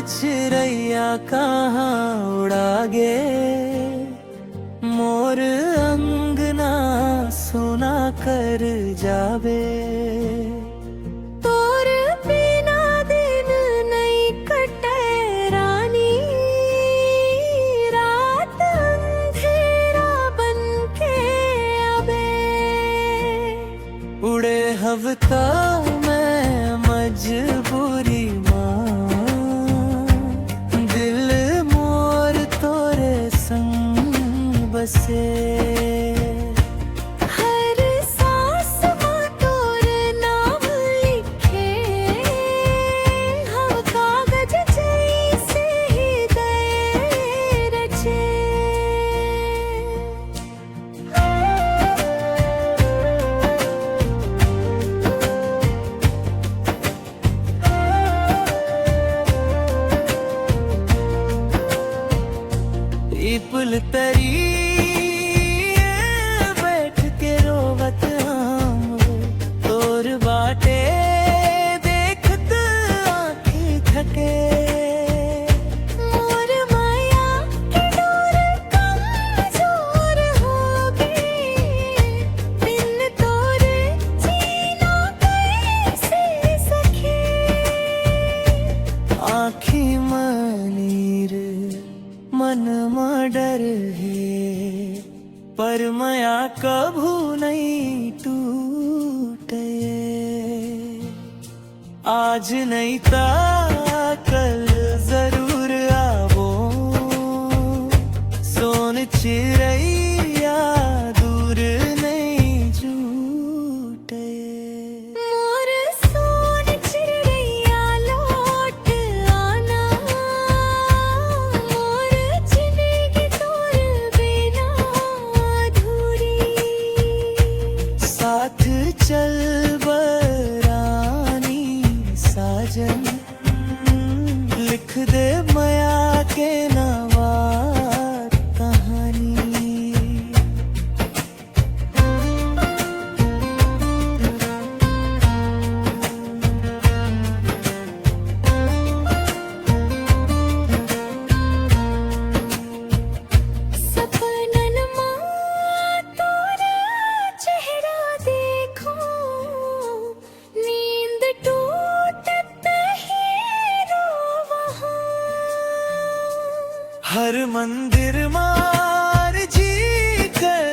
चिड़ैया कहाँ उड़ा गे, मोर अंगना सुना कर जावे। तोर बिना दिन नहीं कटे रानी, रात अंधेरा बन के आवे। उड़े हवता मैं मजबूरी माँ, दिल मोर तोरे संग बसे। हर सांस में तोर नाम लिखे, हम कागज जैसे हृदय रचे। पुल तरी बैठ के रोवत हम, तोर बाटे देखत आँखें थके। मोर माया के डोर कमजोर होगी, बिन तोरे जीना कैसे सखे। आँखी मनीर मन में डर है, पर माया कभू नहीं टूटे। आज नहीं ता कल जरूर आवो, सोन चिड़ैया दूर नहीं झूठे। मोर सोन चिड़ैया लौट आना, मोर जिंदगी तोर बिना अधूरी। साथ चल बरानी साजन, लिख दे माया के नवा कहानी। सपनन माँ तोरा चेहरा देखो, नींद टूटत ही रोवहूँ। हर मंदिर मार जी कर